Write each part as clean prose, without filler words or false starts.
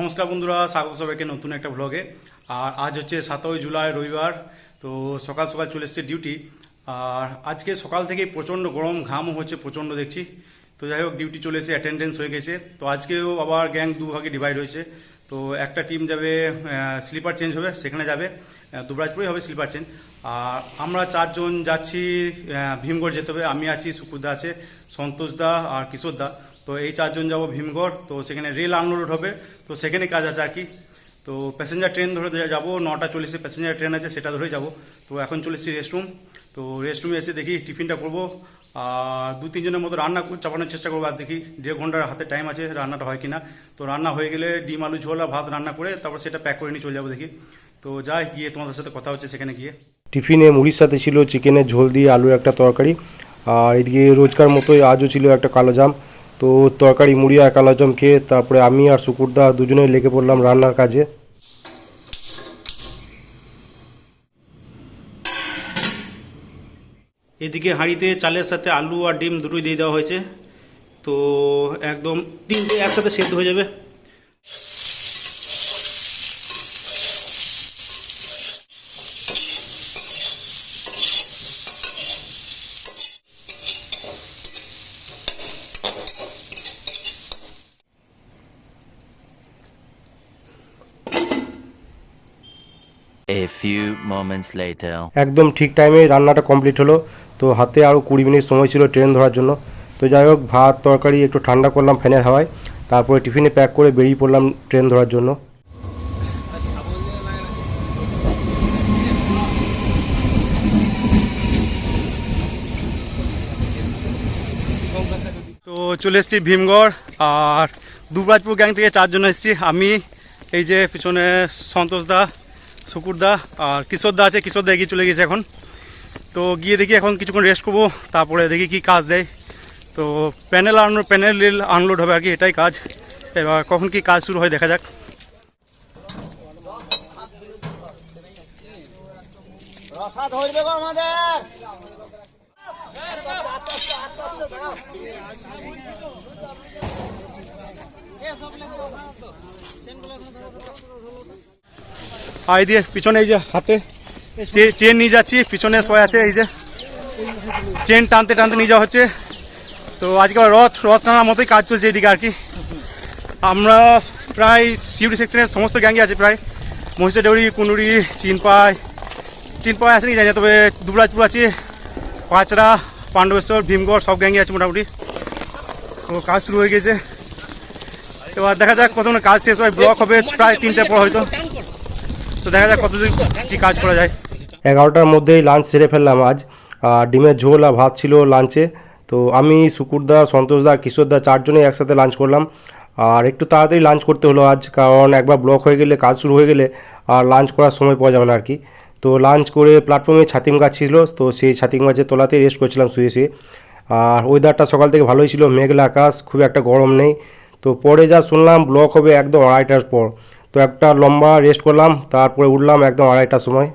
নমস্কার বন্ধুরা, স্বাগত সবাইকে নতুন একটা ব্লগে। আর আজ হচ্ছে 7ই জুলাই রবিবার। তো সকাল সকাল চলে এসেছে ডিউটি। আর আজকে সকাল থেকে প্রচণ্ড গরম, ঘামও হচ্ছে প্রচণ্ড দেখছি। তো যাই হোক, ডিউটি চলে এসে অ্যাটেন্ডেন্স হয়ে গেছে। তো আজকেও আবার গ্যাং দুভাগে ডিভাইড হয়েছে। তো একটা টিম যাবে স্লিপার চেঞ্জ হবে, সেখানে যাবে দুবরাজপুরে হবে স্লিপার চেঞ্জ। আর আমরা চারজন যাচ্ছি ভীমগড় যেতে হবে। আমি আছি, সুকুরদা আছে, সন্তোষদা আর কিশোরদা। তো এই চারজন যাব ভীমগড়। তো সেখানে রেল আনলোড হবে, তো সেখানে কাজ আছে আর কি। তো প্যাসেঞ্জার ট্রেন ধরে যাবো, 9:40 প্যাসেঞ্জার ট্রেন আছে, সেটা ধরেই যাবো। তো এখন চলে এসেছি রেস্টরুম। তো রেস্টরুমে এসে দেখি টিফিনটা করবো। আর 2-3 জনের মতো রান্না চাপানোর চেষ্টা করবো। আর দেখি 1.5 ঘন্টার হাতে টাইম আছে, রান্নাটা হয় কিনা। তো রান্না হয়ে গেলে ডিম আলু ঝোল আর ভাত রান্না করে তারপর সেটা প্যাক করে নিয়ে চলে যাবো দেখি। তো যাই, গিয়ে তোমাদের সাথে কথা হচ্ছে সেখানে গিয়ে। টিফিনে মুড়ির সাথে ছিল চিকেনের ঝোল দিয়ে আলুর একটা তরকারি। আর এদিকে রোজকার মতোই আজও ছিল একটা কালো জাম। তো তরকারি, মুড়ি আর কালো জাম খেয়ে তারপরে আমি আর সুকুরদা দুজনেই লেগে পড়লাম রান্নার কাজে। এদিকে হাঁড়িতে চালের সাথে আলু আর ডিম দুটোই দিয়ে দেওয়া হয়েছে। তো একদম তিনটে একসাথে সেদ্ধ হয়ে যাবে। A few moments later. একদম ঠিক টাইমে রান্নাটা কমপ্লিট হলো। তো হাতে আরও 20 মিনিট সময় ছিল ট্রেন ধরার জন্য। তো যাই হোক, ভাত তরকারি একটু ঠান্ডা করলাম ফ্যানের হাওয়ায়, তারপরে টিফিনে প্যাক করে বেরিয়ে পড়লাম ট্রেন ধরার জন্য। তো চলে এসেছি ভীমগড়। আর দুবরাজপুর গ্যাং থেকে 4 জন এসেছি। আমি, এই যে পিছনে সন্তোষদা, সুকুরদা আর কিশোরদা আছে। কিশোরদা এগিয়ে চলে গেছে এখন। তো গিয়ে দেখি এখন কিছুক্ষণ রেস্ট করবো, তারপরে দেখি কি কাজ দেয়। তো প্যানেল আনলোড হবে আর কি, এটাই কাজ। এবার কখন কি কাজ শুরু হয় দেখা যাক। আর এই দিয়ে পিছনে এই যে হাতে চেন নিয়ে যাচ্ছি, পিছনে সবাই আছে। এই যে চেন টানতে টানতে নিয়ে যাওয়া হচ্ছে। তো আজকে রথ টানার মতোই কাজ চলছে এদিকে আর কি। আমরা প্রায় সিউড়ি সেকশনের সমস্ত গ্যাংই আছে, প্রায় মহিষাডৌড়ি, কুনুরি, চিনপাই আছে নাকি জানি না, তবে দুবরাজপুর আছে, পাঁচড়া, পাণ্ডবেশ্বর, ভীমগড় সব গ্যাংই আছে মোটামুটি। তো কাজ শুরু হয়ে গেছে। এবার দেখা যাক কতক্ষণ কাজ শেষ হয়। ব্লক হবে প্রায় 3টার পর হয়তো। তো দেখা যাক কতদিন কী কাজ করা যায়। 11টার মধ্যেই লাঞ্চ সেরে ফেললাম আজ। আর ডিমের ঝোল আর ভাত ছিল লাঞ্চে। তো আমি, সুকুরদা, সন্তোষদা, কিশোরদা 4 জনেই একসাথে লাঞ্চ করলাম। আর একটু তাড়াতাড়ি লাঞ্চ করতে হলো আজ, কারণ একবার ব্লক হয়ে গেলে, কাজ শুরু হয়ে গেলে আর লাঞ্চ করার সময় পাওয়া যাবে না আর কি। তো লাঞ্চ করে প্ল্যাটফর্মে ছাতিম গাছ ছিল, তো সেই ছাতিম গাছের তলাতেই রেস্ট করছিলাম শুয়ে শুয়ে। আর ওয়েদারটা সকাল থেকে ভালোই ছিল, মেঘলা আকাশ, খুব একটা গরম নেই। তো পরে যা শুনলাম ব্লক হবে একদম 2:30টার পর। তো একটা লম্বা রেস্ট করলাম, তারপরে উঠলাম একদম 2:30টার সময়।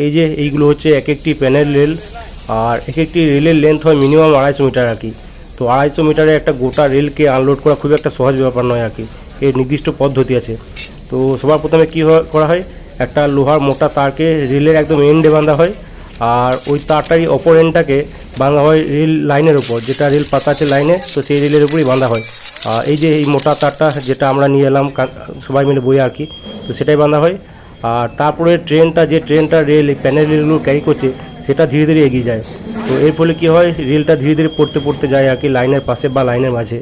এই যে এইগুলো হচ্ছে এক একটি প্যানেল রেল। আর এক একটি রেলের লেন্থ হয় মিনিমাম 250 মিটার আর কি। তো 250 মিটারে একটা গোটা রেলকে আনলোড করা খুব একটা সহজ ব্যাপার নয় আর কি, এর নির্দিষ্ট পদ্ধতি আছে। তো সবার প্রথমে কী করা হয়, একটা লোহার মোটা তারকে রেলের একদম এন্ডে বাঁধা হয়। আর ওই তারটারই অপর এন্ডটাকে বাঁধা হয় রেল লাইনের উপর, যেটা রেল পাতা আছে লাইনে, তো সেই রেলের উপরই বাঁধা হয়। এই যে এই মোটা তারটা যেটা আমরা নিয়ে এলাম সবাই মিলে বই আর কি, তো সেটাই বাঁধা হয়। আর তারপরে ট্রেনটা রেল এই প্যানেল রেলগুলো ক্যারি করছে, সেটা ধীরে ধীরে এগিয়ে যায়। তো এর ফলে কী হয়, রেলটা ধীরে ধীরে পড়তে যায় আর কি লাইনের পাশে বা লাইনের মাঝে।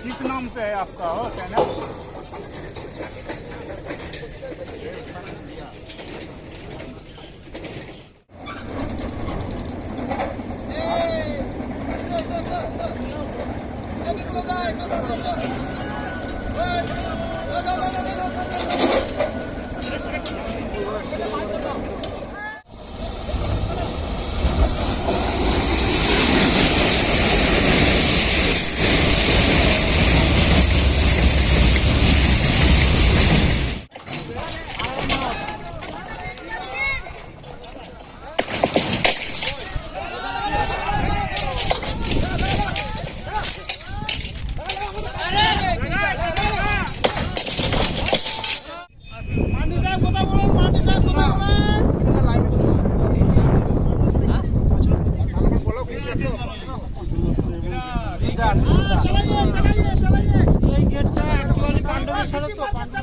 किस नाम से है आपका हो चैनल?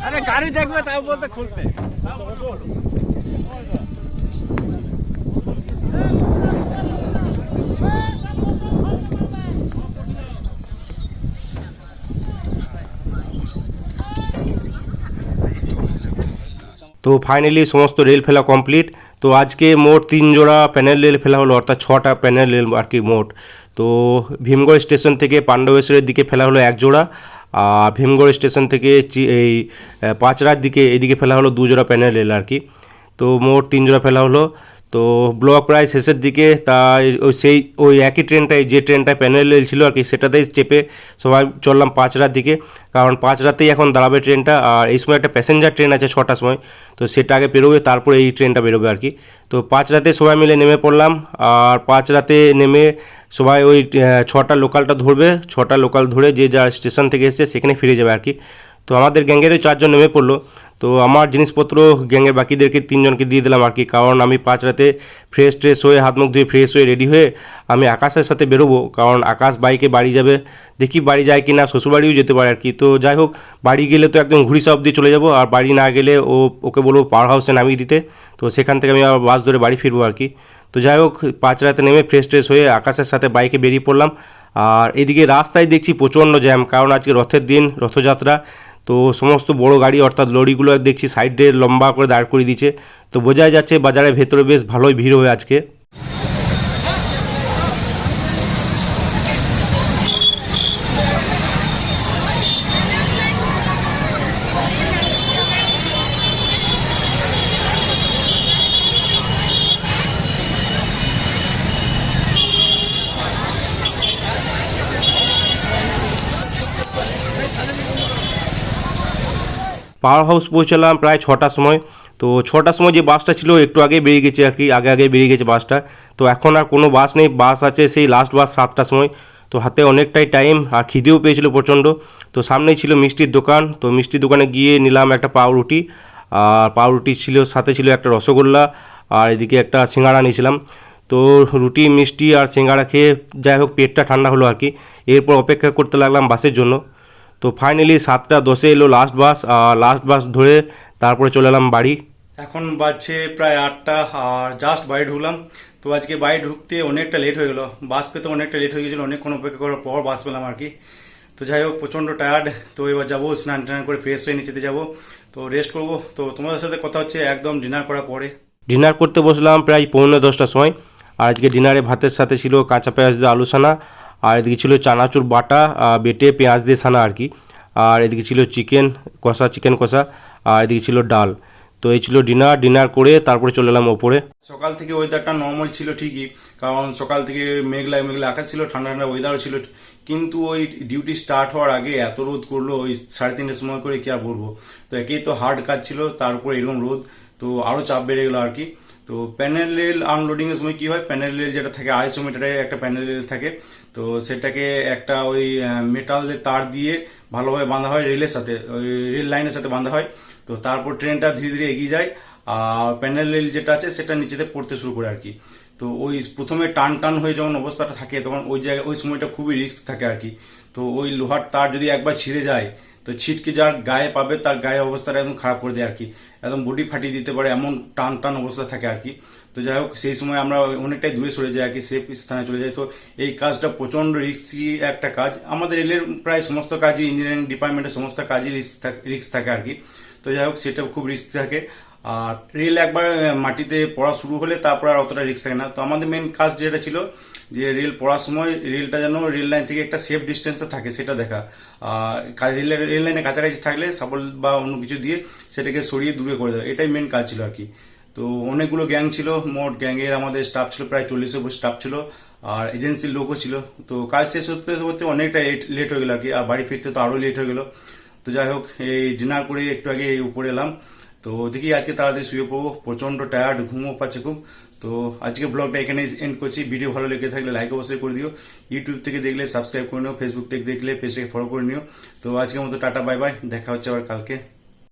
अरे गाड़ी देखবে তাও বলতে খুলতে তো ফাইনালি সমস্ত রেল ফেলা কমপ্লিট। তো আজকে মোট 3 জোড়া প্যানেল রেল ফেলা হলো, অর্থাৎ 6টা প্যানেল রেল আর কি মোট। তো ভীমগড় স্টেশন থেকে পাণ্ডবেশ্বরের দিকে ফেলা হলো 1 জোড়া, আর ভীমগড় স্টেশন থেকে এই পাঁচরার দিকে এদিকে ফেলা হলো 2 জোড়া প্যানেল রেল আর কি। তো মোট 3 জোড়া ফেলা হলো। তো ব্লক প্রায় শেষের দিকে, তাই ওই একই ট্রেনটাই, যে ট্রেনটায় প্যানেল রেল ছিল আর কি, সেটাতেই চেপে সবাই চললাম পাঁচরার দিকে, কারণ পাঁচরাতেই এখন দাঁড়াবে ট্রেনটা। আর এই সময় একটা প্যাসেঞ্জার ট্রেন আছে 6টার সময়, তো সেটা আগে বেরোবে, তারপরে এই ট্রেনটা বেরোবে আর কি। তো পাঁচরাতে সবাই মিলে নেমে পড়লাম, আর পাঁচরাতে নেমে সবাই ওই 6টা লোকালটা ধরবে, 6টা লোকাল ধরে যে যা স্টেশন থেকে এসছে সেখানে ফিরে যাবে আর কি। তো আমাদের গ্যাংয়েরও 4 জন নেমে পড়লো। তো আমার জিনিসপত্র গ্যাংয়ের বাকিদেরকে 3 জনকে দিয়ে দিলাম আর কি, কারণ আমি পাঁচরাতে ফ্রেশ হয়ে হাত মুখ ধুয়ে ফ্রেশ হয়ে রেডি হয়ে আমি আকাশের সাথে বেরোবো, কারণ আকাশ বাইকে বাড়ি যাবে, দেখি বাড়ি যায় কি না, শ্বশুরবাড়িও যেতে পারে আর কি। তো যাই হোক, বাড়ি গেলে তো একদম ঘুড়িসা অবধি চলে যাব, আর বাড়ি না গেলে ওকে বলবো পাওয়ার হাউসে নামিয়ে দিতে, তো সেখান থেকে আমি আবার বাস ধরে বাড়ি ফিরবো আর কি। তো যাই হোক, পাঁচরাতে নেমে ফ্রেশ হয়ে আকাশের সাথে বাইকে বেরিয়ে পড়লাম। আর এদিকে রাস্তায় দেখছি প্রচণ্ড জ্যাম, কারণ আজকে রথের দিন, রথযাত্রা। তো সমস্ত বড় গাড়ি অর্থাৎ লরিগুলো দেখছি সাইডে লম্বা করে দাঁড় করিয়ে দিচ্ছে, তো বোঝাই যাচ্ছে বাজারের ভেতরে বেশ ভালোই ভিড় হবে আজকে। পাওয়ার হাউস পৌঁছালাম প্রায় 6টার সময়। তো 6টার সময় যে বাসটা ছিল একটু আগে বেরিয়ে গেছে আর কি, আগে বেরিয়ে গেছে বাসটা। তো এখন আর কোনো বাস নেই, বাস আছে সেই লাস্ট বাস 7টার সময়। তো হাতে অনেকটাই টাইম, আর খিদেও পেয়েছিল প্রচণ্ড। তো সামনেই ছিল মিষ্টির দোকান, তো মিষ্টির দোকানে গিয়ে নিলাম একটা পাউরুটি, আর পাউরুটি ছিল, সাথে ছিল একটা রসগোল্লা, আর এদিকে একটা সিঙ্গাড়া নিয়েছিলাম। তো রুটি মিষ্টি আর সিঙ্গাড়া খেয়ে যাই হোক পেটটা ঠান্ডা হলো আর কি। এরপর অপেক্ষা করতে লাগলাম বাসের জন্য। তো ফাইনালি 7টা10-এ এলো লাস্ট বাস, আর লাস্ট বাস ধরে তারপরে চলে এলাম বাড়ি। এখন বাজছে প্রায় 8টা, আর জাস্ট বাড়ি ঢুকলাম। তো আজকে বাড়ি ঢুকতে অনেকটা লেট হয়ে গেলো, বাস পেতে অনেকটা লেট হয়ে গেছিলো, অনেকক্ষণ অপেক্ষা করার পর বাস পেলাম আর কি। তো যাই হোক, প্রচণ্ড টায়ার্ড। তো এবার যাবো স্নান টান করে ফ্রেশ হয়ে নিচেতে যাবো, তো রেস্ট করবো। তো তোমাদের সাথে কথা হচ্ছে একদম ডিনার করার পরে। ডিনার করতে বসলাম প্রায় 9:45টার সময়। আর আজকে ডিনারে ভাতের সাথে ছিল কাঁচা পেঁয়াজ দিয়ে আলু সানা, আর এদিকে ছিল চানাচুর বাটা বেটে পেঁয়াজ দিয়ে সানা আর কি। আর এদিকে ছিল চিকেন কষা, আর এদিকে ছিল ডাল। তো এই ছিল ডিনার করে তারপরে চলে এলাম ওপরে। সকাল থেকে ওয়েদারটা নর্মাল ছিল ঠিকই, কারণ সকাল থেকে মেঘলা আকাশ ছিল, ঠান্ডা ওয়েদারও ছিল, কিন্তু ওই ডিউটি স্টার্ট হওয়ার আগে এত রোদ করলো ওই 3:30টার সময় করে, কি আর বলবো। তো একেই তো হার্ড কাজ ছিল, তার উপরে এরকম রোদ, তো আরও চাপ বেড়ে গেলো আর কি। তো প্যানেল রেল আনলোডিংয়ের সময় কী হয়, প্যানেল রেল যেটা থাকে 250 মিটারের একটা প্যানেল রেল থাকে, তো সেটাকে একটা ওই মেটালের তার দিয়ে ভালোভাবে বাঁধা হয় রেলের সাথে, ওই রেল লাইনের সাথে বাঁধা হয়। তো তারপর ট্রেনটা ধীরে ধীরে এগিয়ে যায় আর প্যানেল রেল যেটা আছে সেটা নিচেতে পড়তে শুরু করে আর কি। তো ওই প্রথমে টান টান হয়ে যখন অবস্থাটা থাকে তখন ওই জায়গায় ওই সময়টা খুবই রিস্ক থাকে আর কি। তো ওই লোহার তার যদি একবার ছিঁড়ে যায় তো ছিটকে যার গায়ে পাবে তার গায়ের অবস্থাটা একদম খারাপ করে দেয় আর কি, একদম বডি ফাটিয়ে দিতে পারে, এমন টান টান অবস্থা থাকে আর কি। তো যাই হোক সেই সময় আমরা অনেকটাই দূরে সরে যাই আর কি, সেফ স্থানে চলে যাই। তো এই কাজটা প্রচণ্ড রিস্কি একটা কাজ। আমাদের রেলের প্রায় সমস্ত কাজই, ইঞ্জিনিয়ারিং ডিপার্টমেন্টের সমস্ত কাজই রিস্ক থাকে আর কি। তো যাই হোক সেটা খুব রিস্ক থাকে। আর রেল একবার মাটিতে পড়া শুরু হলে তারপর আর অতটা রিস্ক থাকে না। তো আমাদের মেন কাজ যেটা ছিল যে রেল পড়ার সময় রেলটা যেন রেল লাইন থেকে একটা সেফ ডিস্টেন্সে থাকে সেটা দেখা। আর রেল লাইনের কাছাকাছি থাকলে সাবল বা অন্য কিছু দিয়ে সেটাকে সরিয়ে দূরে করে দেওয়া, এটাই মেন কাজ ছিল আর কি। তো অনেকগুলো গ্যাং ছিল, মোট গ্যাংয়ের আমাদের স্টাফ ছিল প্রায় 40-এর উপর স্টাফ ছিল, আর এজেন্সির লোকও ছিল। তো কাজ শেষ হতে হতে অনেকটা লেট হয়ে গেল আর কি, আর বাড়ি ফিরতে তো আরও লেট হয়ে গেল। তো যাই হোক এই ডিনার করে একটু আগে এই উপরে এলাম। তো দেখি আজকে তাড়াতাড়ি শুয়ে পড়বো, প্রচণ্ড টায়ার্ড, ঘুমও পাচ্ছে খুব। তো আজকে ব্লগটা এখানে এন্ড করছি। ভিডিও ভালো লেগে থাকলে লাইক অবশ্যই করে দিও, ইউটিউব থেকে দেখলে সাবস্ক্রাইব করে নিও, ফেসবুক থেকে দেখলে পেজটাকে ফলো করে নিও। তো আজকের মতো টাটা বাই বাই, দেখা হচ্ছে আবার কালকে।